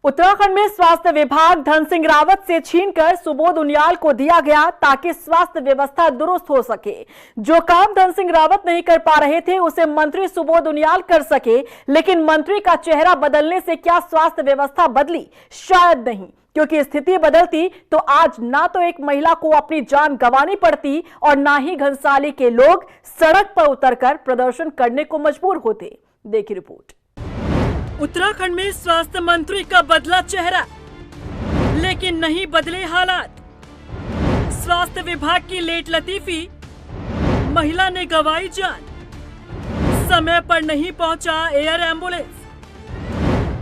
उत्तराखंड में स्वास्थ्य विभाग धन सिंह रावत से छीनकर सुबोध उनियाल को दिया गया ताकि स्वास्थ्य व्यवस्था दुरुस्त हो सके। जो काम धन सिंह रावत नहीं कर पा रहे थे उसे मंत्री सुबोध उनियाल कर सके, लेकिन मंत्री का चेहरा बदलने से क्या स्वास्थ्य व्यवस्था बदली? शायद नहीं, क्योंकि स्थिति बदलती तो आज ना तो एक महिला को अपनी जान गंवानी पड़ती और ना ही घनसाली के लोग सड़क पर उतरकर प्रदर्शन करने को मजबूर होते। देखिए रिपोर्ट। उत्तराखंड में स्वास्थ्य मंत्री का बदला चेहरा, लेकिन नहीं बदले हालात। स्वास्थ्य विभाग की लेट लतीफी, महिला ने गंवाई जान। समय पर नहीं पहुंचा एयर एम्बुलेंस।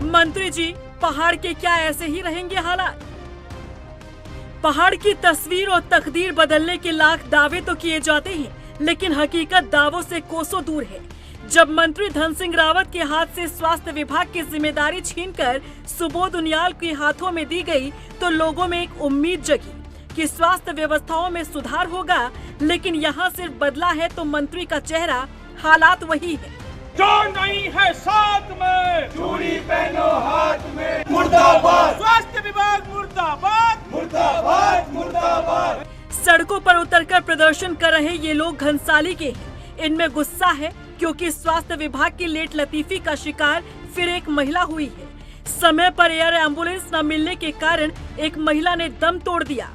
मंत्री जी, पहाड़ के क्या ऐसे ही रहेंगे हालात? पहाड़ की तस्वीर और तकदीर बदलने के लाख दावे तो किए जाते हैं, लेकिन हकीकत दावों से कोसों दूर है। जब मंत्री धन सिंह रावत के हाथ से स्वास्थ्य विभाग की जिम्मेदारी छीनकर सुबोध उनियाल के हाथों में दी गई, तो लोगों में एक उम्मीद जगी कि स्वास्थ्य व्यवस्थाओं में सुधार होगा, लेकिन यहाँ सिर्फ बदला है तो मंत्री का चेहरा, हालात वही है। जो नहीं है साथ में, चूड़ी पहनो हाथ में। मुर्दाबाद स्वास्थ्य विभाग, मुर्दाबाद मुर्दाबाद मुर्दाबाद। सड़कों पर उतरकर प्रदर्शन कर रहे ये लोग घनसाली के हैं। इनमें गुस्सा है क्योंकि स्वास्थ्य विभाग की लेट लतीफी का शिकार फिर एक महिला हुई है। समय पर एयर एम्बुलेंस न मिलने के कारण एक महिला ने दम तोड़ दिया।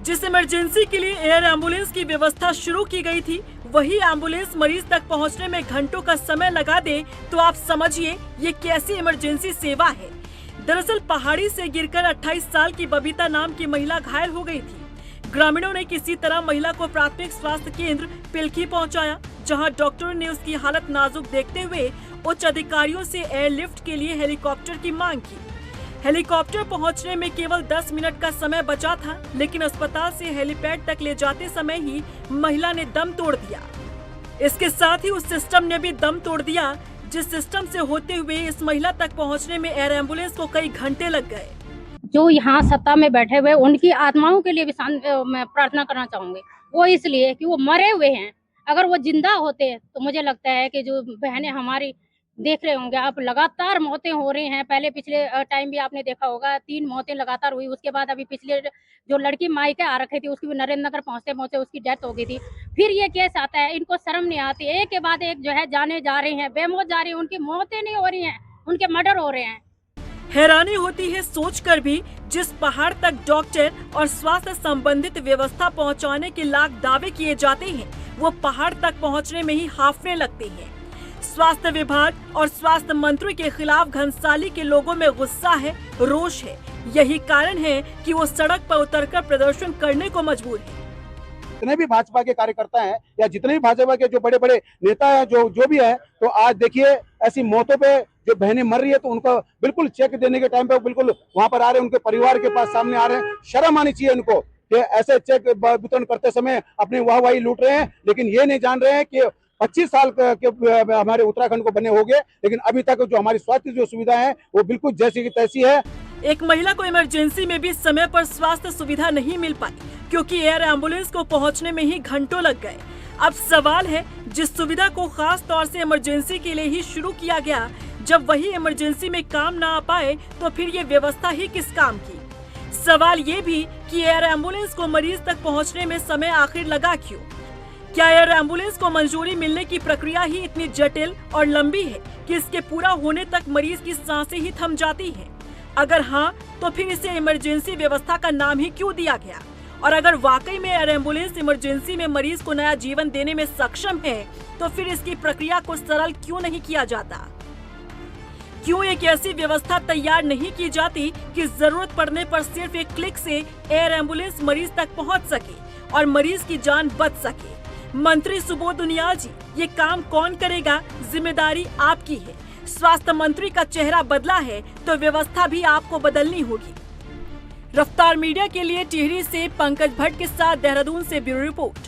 जिस इमरजेंसी के लिए एयर एम्बुलेंस की व्यवस्था शुरू की गई थी, वही एम्बुलेंस मरीज तक पहुंचने में घंटों का समय लगा दे तो आप समझिए ये कैसी इमरजेंसी सेवा है। दरअसल पहाड़ी से गिरकर 28 साल की बबीता नाम की महिला घायल हो गई थी। ग्रामीणों ने किसी तरह महिला को प्राथमिक स्वास्थ्य केंद्र पिलखी पहुंचाया, जहां डॉक्टरों ने उसकी हालत नाजुक देखते हुए उच्च अधिकारियों से एयरलिफ्ट के लिए हेलीकॉप्टर की मांग की। हेलीकॉप्टर पहुंचने में केवल 10 मिनट का समय बचा था, लेकिन अस्पताल से हेलीपैड तक ले जाते समय ही महिला ने दम तोड़ दिया। इसके साथ ही उस सिस्टम ने भी दम तोड़ दिया, जिस सिस्टम से होते हुए इस महिला तक पहुँचने में एयर एम्बुलेंस को कई घंटे लग गए। जो यहाँ सत्ता में बैठे हुए उनकी आत्माओं के लिए भी मैं प्रार्थना करना चाहूंगी। वो इसलिए कि वो मरे हुए हैं, अगर वो जिंदा होते तो मुझे लगता है कि जो बहनें हमारी देख रहे होंगे, आप लगातार मौतें हो रही हैं। पहले पिछले टाइम भी आपने देखा होगा 3 मौतें लगातार हुई। उसके बाद अभी पिछले जो लड़की मायके आ रखी थी उसकी भी नरेंद्र नगर पहुंचते पहुंचते उसकी डेथ हो गई थी। फिर ये केस आता है, इनको शर्म नहीं आती। एक के बाद एक जो है जाने जा रही हैं, बेमौत जा रही है। उनकी मौतें नहीं हो रही हैं, उनके मर्डर हो रहे हैं। हैरानी होती है सोचकर भी, जिस पहाड़ तक डॉक्टर और स्वास्थ्य संबंधित व्यवस्था पहुंचाने के लाख दावे किए जाते हैं, वो पहाड़ तक पहुंचने में ही हाफने लगते हैं। स्वास्थ्य विभाग और स्वास्थ्य मंत्री के खिलाफ घनसाली के लोगों में गुस्सा है, रोष है। यही कारण है कि वो सड़क पर उतरकर प्रदर्शन करने को मजबूर है। जितने भी भाजपा के कार्यकर्ता हैं या जितने भी भाजपा के जो बड़े बड़े नेता हैं, जो भी है, तो आज देखिए ऐसी मौतों पे जो बहनें मर रही है, तो उनको बिल्कुल चेक देने के टाइम पे बिल्कुल वहां पर आ रहे हैं, उनके परिवार के पास सामने आ रहे हैं। शर्म आनी चाहिए इनको कि ऐसे चेक वितरण करते समय अपनी वाहवाही लूट रहे हैं, लेकिन ये नहीं जान रहे हैं कि 25 साल के हमारे उत्तराखंड को बने हो गए, लेकिन अभी तक जो हमारी स्वास्थ्य जो सुविधा है वो बिल्कुल जैसी की तैसी है। एक महिला को इमरजेंसी में भी समय पर स्वास्थ्य सुविधा नहीं मिल पाई, क्योंकि एयर एम्बुलेंस को पहुंचने में ही घंटों लग गए। अब सवाल है, जिस सुविधा को खास तौर से इमरजेंसी के लिए ही शुरू किया गया, जब वही इमरजेंसी में काम ना आ पाए तो फिर ये व्यवस्था ही किस काम की? सवाल ये भी कि एयर एम्बुलेंस को मरीज तक पहुंचने में समय आखिर लगा क्यों? क्या एयर एम्बुलेंस को मंजूरी मिलने की प्रक्रिया ही इतनी जटिल और लंबी है कि इसके पूरा होने तक मरीज की सांसें ही थम जाती हैं? अगर हाँ, तो फिर इसे इमरजेंसी व्यवस्था का नाम ही क्यों दिया गया? और अगर वाकई में एयर एम्बुलेंस इमरजेंसी में मरीज को नया जीवन देने में सक्षम है, तो फिर इसकी प्रक्रिया को सरल क्यों नहीं किया जाता? क्यों एक ऐसी व्यवस्था तैयार नहीं की जाती कि जरूरत पड़ने पर सिर्फ एक क्लिक से एयर एम्बुलेंस मरीज तक पहुंच सके और मरीज की जान बच सके? मंत्री सुबोध उनियाल जी, ये काम कौन करेगा? जिम्मेदारी आपकी है। स्वास्थ्य मंत्री का चेहरा बदला है तो व्यवस्था भी आपको बदलनी होगी। रफ्तार मीडिया के लिए टिहरी से पंकज भट्ट के साथ देहरादून से ब्यूरो रिपोर्ट।